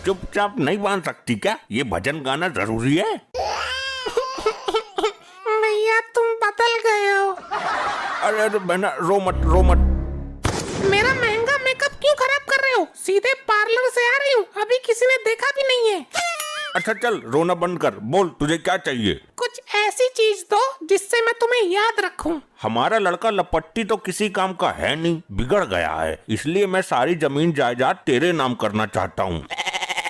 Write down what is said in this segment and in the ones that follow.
चुपचाप नहीं बांध सकती क्या? ये भजन गाना जरूरी है? भैया तुम बदल गए हो। अरे अरे बहना रो मत रो मत। मेरा महंगा मेकअप क्यों खराब कर रहे हो? सीधे पार्लर से आ रही हूँ, अभी किसी ने देखा भी नहीं है। अच्छा चल रोना बंद कर, बोल तुझे क्या चाहिए? कुछ ऐसी चीज दो जिससे मैं तुम्हें याद रखूं। हमारा लड़का लपट्टी तो किसी काम का है नहीं, बिगड़ गया है, इसलिए मैं सारी जमीन जायदाद तेरे नाम करना चाहता हूँ।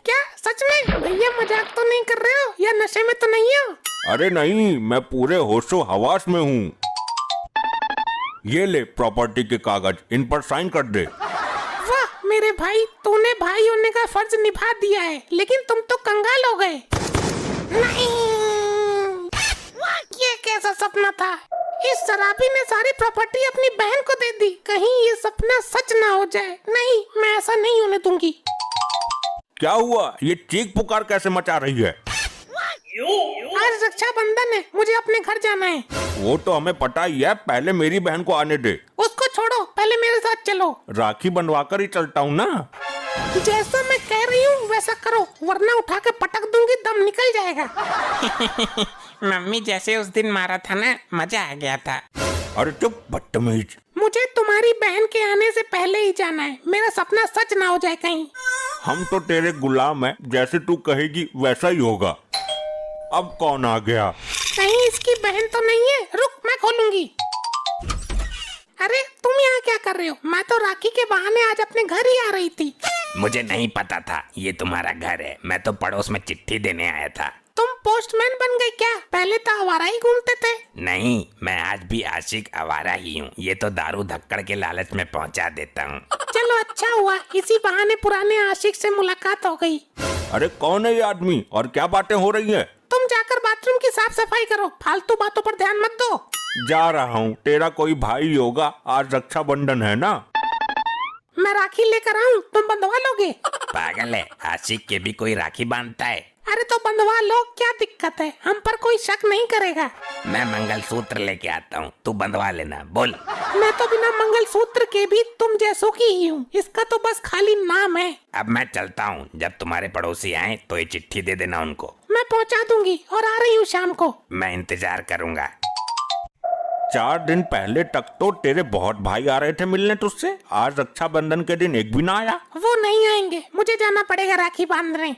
क्या सच में? भैया मजाक तो नहीं कर रहे हो या नशे में तो नहीं हो? अरे नहीं, मैं पूरे होशो हवास में हूँ। ये ले प्रॉपर्टी के कागज, इन पर साइन कर दे। वाह मेरे भाई, तूने भाई होने का फर्ज निभा दिया है, लेकिन तुम तो कंगाल हो गए। नहीं, ये कैसा सपना था? इस शराबी ने सारी प्रॉपर्टी अपनी बहन को दे दी, कहीं ये सपना सच ना हो जाए। नहीं, मैं ऐसा नहीं होने दूंगी। क्या हुआ? ये चीख पुकार कैसे मचा रही है? आज रक्षाबंधन है, मुझे अपने घर जाना है। वो तो हमें पता ही है, पहले मेरी बहन को आने दे। उसको छोड़ो, पहले मेरे साथ चलो। राखी बनवा कर ही चलता हूँ ना। जैसा मैं कह रही हूँ वैसा करो, वरना उठा के पटक दूंगी, दम निकल जाएगा। मम्मी जैसे उस दिन मारा था ना, मजा आ गया था। अरे चुप बदतमीज। मुझे तुम्हारी बहन के आने से पहले ही जाना है, मेरा सपना सच ना हो जाए कहीं। हम तो तेरे गुलाम हैं, जैसे तू कहेगी वैसा ही होगा। अब कौन आ गया? कहीं इसकी बहन तो नहीं है? रुक, मैं खोलूंगी। अरे तुम यहाँ क्या कर रहे हो? मैं तो राखी के बहाने आज अपने घर ही आ रही थी। मुझे नहीं पता था ये तुम्हारा घर है, मैं तो पड़ोस में चिट्ठी देने आया था। तुम पोस्टमैन बन गए क्या? पहले तो आवारा ही घूमते थे। नहीं, मैं आज भी आशिक आवारा ही हूँ, ये तो दारू धक्कड़ के लालच में पहुँचा देता हूँ। चलो अच्छा हुआ, इसी बहाने पुराने आशिक से मुलाकात हो गई। अरे कौन है ये आदमी और क्या बातें हो रही हैं? तुम जाकर बाथरूम की साफ सफाई करो, फालतू बातों पर ध्यान मत दो। जा रहा हूँ, तेरा कोई भाई होगा, आज रक्षाबंधन है ना। मैं राखी लेकर आऊँ, तुम बंधवा लोगे? पागल है, आशिक के भी कोई राखी बांधता है। अरे तो बंधवा लो, क्या दिक्कत है? हम पर कोई शक नहीं करेगा। मैं मंगलसूत्र लेके आता हूँ, तू बंधवा लेना। बोल। मैं तो बिना मंगलसूत्र के भी तुम जैसों की ही हूँ, इसका तो बस खाली नाम है। अब मैं चलता हूँ, जब तुम्हारे पड़ोसी आए तो ये चिट्ठी दे देना उनको। मैं पहुँचा दूंगी और आ रही हूँ शाम को। मैं इंतजार करूँगा। 4 दिन पहले तक तो तेरे बहुत भाई आ रहे थे मिलने तुझसे, आज रक्षाबंधन के दिन एक भी ना आया। वो नहीं आएंगे, मुझे जाना पड़ेगा राखी बांधने।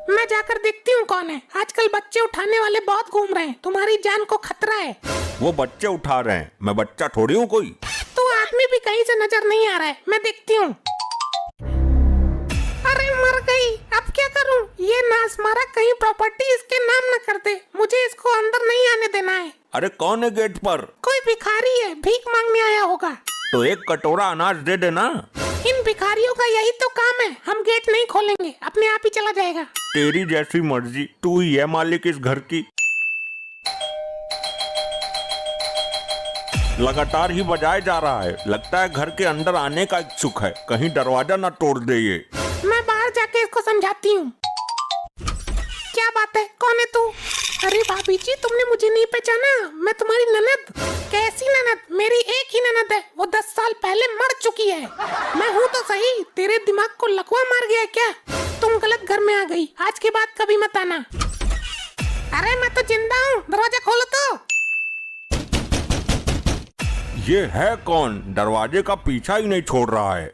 मैं जाकर देखती हूँ कौन है। आजकल बच्चे उठाने वाले बहुत घूम रहे हैं, तुम्हारी जान को खतरा है। वो बच्चे उठा रहे हैं, मैं बच्चा थोड़ी हूँ कोई। तो आदमी भी कहीं से नजर नहीं आ रहा है, मैं देखती हूँ। अरे मर गई, अब क्या करूँ? ये नास मारा, कहीं प्रॉपर्टी इसके नाम न कर दे। मुझे इसको अंदर नहीं आने देना है। अरे कौन है गेट पर? कोई भिखारी है, भीख मांगने आया होगा। तो एक कटोरा अनाज दे देना। इन भिखारियों का यही तो काम है, हम गेट नहीं खोलेंगे, अपने आप ही चला जाएगा। तेरी जैसी मर्जी, तू ही है मालिक इस घर की। लगातार ही बजाए जा रहा है, लगता है घर के अंदर आने का इच्छुक है, कहीं दरवाजा ना तोड़ दे ये। मैं बाहर जाके इसको समझाती हूँ। क्या बात है, कौन है तू? अरे भाभी जी, तुमने मुझे नहीं पहचाना? मैं तुम्हारी ननद। कैसी ननद? मेरी एक ही ननद है, वो 10 साल पहले मर चुकी है। मैं हूँ तो सही, तेरे दिमाग को लकवा मार गया क्या? तुम गलत घर में आ गई, आज के बाद कभी मत आना। अरे मैं तो जिंदा हूँ, दरवाजा खोलो तो। ये है कौन? दरवाजे का पीछा ही नहीं छोड़ रहा है।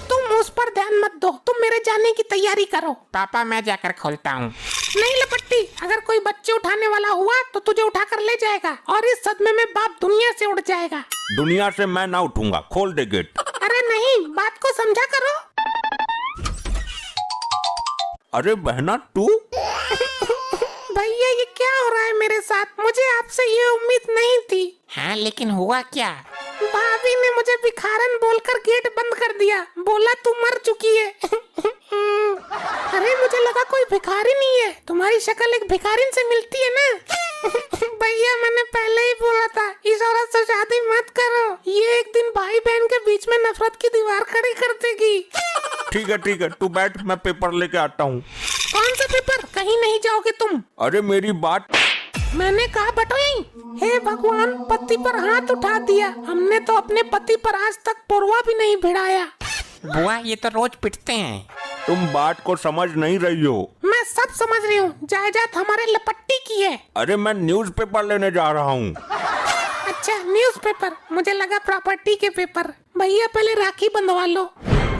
तुम उस पर ध्यान मत दो, तुम मेरे जाने की तैयारी करो। पापा मैं जाकर खोलता हूँ। नहीं लपट्टी, अगर कोई बच्चे उठाने वाला हुआ तो तुझे उठा कर ले जाएगा और इस सदमे में बाप दुनिया से उड़ जाएगा। दुनिया से मैं ना उठूंगा, खोल दे गेट। अरे नहीं, बात को समझा करो। अरे बहना तू? भैया ये क्या हो रहा है मेरे साथ? मुझे आपसे ये उम्मीद नहीं थी। हाँ लेकिन हुआ क्या? भाभी ने मुझे भिखारन बोलकर गेट बंद कर दिया, बोला तू मर चुकी है। अरे मुझे लगा कोई भिखारी नहीं है, तुम्हारी शक्ल एक भिखारिन से मिलती है ना। भैया मैंने पहले ही बोला था, इस औरत से शादी मत करो, ये एक दिन भाई बहन के बीच में नफरत की दीवार खड़ी कर देगी। ठीक है, तू बैठ, मैं पेपर लेके आता हूँ। कौन सा पेपर? कहीं नहीं जाओगे तुम। अरे मेरी बात। मैंने कहा बटोई। हे भगवान, पति पर हाथ उठा दिया। हमने तो अपने पति पर आज तक पुरवा भी नहीं भिड़ाया। बुआ ये तो रोज पिटते हैं। तुम बात को समझ नहीं रही हो। मैं सब समझ रही हूँ, जायदाद हमारे लपट्टी की है। अरे मैं न्यूज़पेपर लेने जा रहा हूँ। अच्छा न्यूज़पेपर, मुझे लगा प्रॉपर्टी के पेपर। भैया पहले राखी बंधवा लो।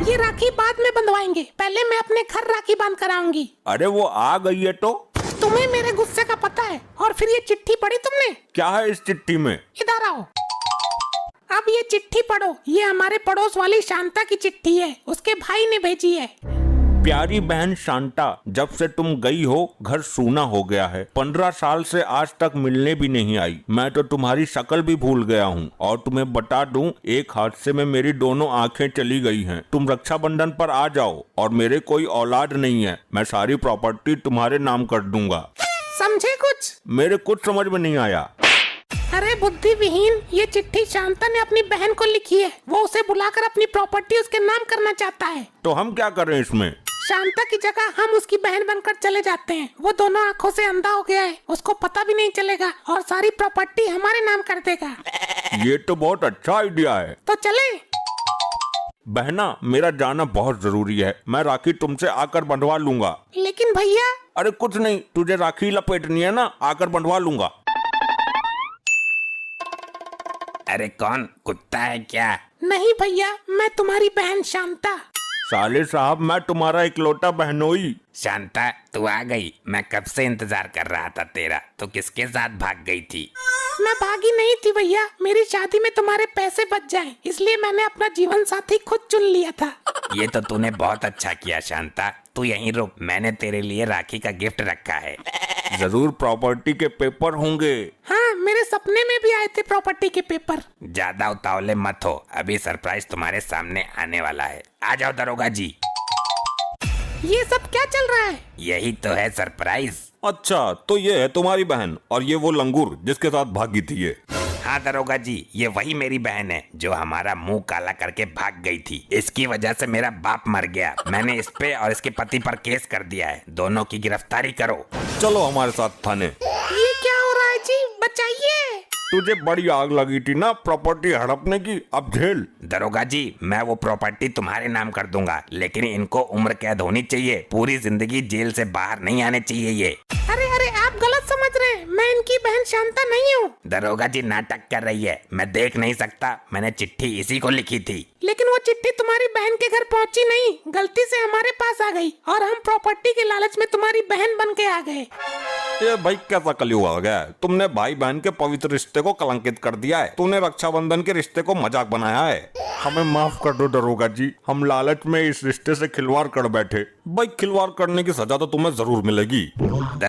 ये राखी बाद में बंधवाएंगे, पहले मैं अपने घर राखी बांध कर आऊंगी। अरे वो आ गई है तो। तुम्हें मेरे गुस्से का पता है। और फिर ये चिट्ठी पढ़ी तुमने? क्या है इस चिट्ठी में? इधर आओ। अब ये चिट्ठी पढ़ो। ये हमारे पड़ोस वाली शांता की चिट्ठी है, उसके भाई ने भेजी है। प्यारी बहन शांता, जब से तुम गई हो घर सूना हो गया है। 15 साल से आज तक मिलने भी नहीं आई। मैं तो तुम्हारी शक्ल भी भूल गया हूँ। और तुम्हें बता दूं, एक हादसे में मेरी दोनों आंखें चली गई हैं। तुम रक्षाबंधन पर आ जाओ। और मेरे कोई औलाद नहीं है, मैं सारी प्रॉपर्टी तुम्हारे नाम कर दूंगा। समझे कुछ? मेरे कुछ समझ में नहीं आया। अरे बुद्धि विहीन, ये चिट्ठी शांता ने अपनी बहन को लिखी है। वो उसे बुलाकर अपनी प्रॉपर्टी उसके नाम करना चाहता है। तो हम क्या करें इसमें? शांता की जगह हम उसकी बहन बनकर चले जाते हैं। वो दोनों आंखों से अंधा हो गया है, उसको पता भी नहीं चलेगा और सारी प्रॉपर्टी हमारे नाम कर देगा। ये तो बहुत अच्छा आइडिया है। तो चले? बहना, मेरा जाना बहुत जरूरी है। मैं राखी तुमसे आकर बंधवा लूंगा। लेकिन भैया। अरे कुछ नहीं, तुझे राखी लपेटनी है ना, आकर बंधवा लूंगा। अरे कौन कुत्ता है क्या? नहीं भैया, मैं तुम्हारी बहन शांता। साले साहब, मैं तुम्हारा इकलौता बहनोई। शांता तू आ गई। मैं कब से इंतजार कर रहा था तेरा। तो किसके साथ भाग गई थी? मैं भागी नहीं थी भैया, मेरी शादी में तुम्हारे पैसे बच जाएं, इसलिए मैंने अपना जीवन साथी खुद चुन लिया था। ये तो तूने बहुत अच्छा किया शांता। तू यहीं रुक, मैंने तेरे लिए राखी का गिफ्ट रखा है। जरूर प्रॉपर्टी के पेपर होंगे। हाँ, मेरे सपने में भी आए थे प्रॉपर्टी के पेपर। ज्यादा उतावले मत हो, अभी सरप्राइज तुम्हारे सामने आने वाला है। आ जाओ दरोगा जी। ये सब क्या चल रहा है? यही तो है सरप्राइज। अच्छा, तो ये है तुम्हारी बहन और ये वो लंगूर जिसके साथ भागी थी ये। हाँ दरोगा जी, ये वही मेरी बहन है जो हमारा मुंह काला करके भाग गई थी। इसकी वजह से मेरा बाप मर गया। मैंने इस पे और इसके पति पर केस कर दिया है। दोनों की गिरफ्तारी करो। चलो हमारे साथ थाने। ये क्या हो रहा है जी? बचाइए। तुझे बड़ी आग लगी थी ना प्रॉपर्टी हड़पने की, अब झेल। दरोगा जी, मैं वो प्रॉपर्टी तुम्हारे नाम कर दूंगा, लेकिन इनको उम्र कैद होनी चाहिए। पूरी जिंदगी जेल से बाहर नहीं आने चाहिए ये। अरे अरे, आप गलत समझ रहे हैं। मैं इनकी बहन शांता नहीं हूँ। दरोगा जी नाटक कर रही है, मैं देख नहीं सकता। मैंने चिट्ठी इसी को लिखी थी। लेकिन वो चिट्ठी तुम्हारी बहन के घर पहुँची नहीं, गलती से हमारे पास आ गई और हम प्रॉपर्टी के लालच में तुम्हारी बहन बन के आ गए। ये भाई कैसा कलयुग आ गया है? तुमने भाई बहन के पवित्र रिश्ते को कलंकित कर दिया है। तूने रक्षाबंधन के रिश्ते को मजाक बनाया है। हमें माफ कर दो दरोगा जी, हम लालच में इस रिश्ते से खिलवाड़ कर बैठे। भाई खिलवाड़ करने की सजा तो तुम्हें जरूर मिलेगी।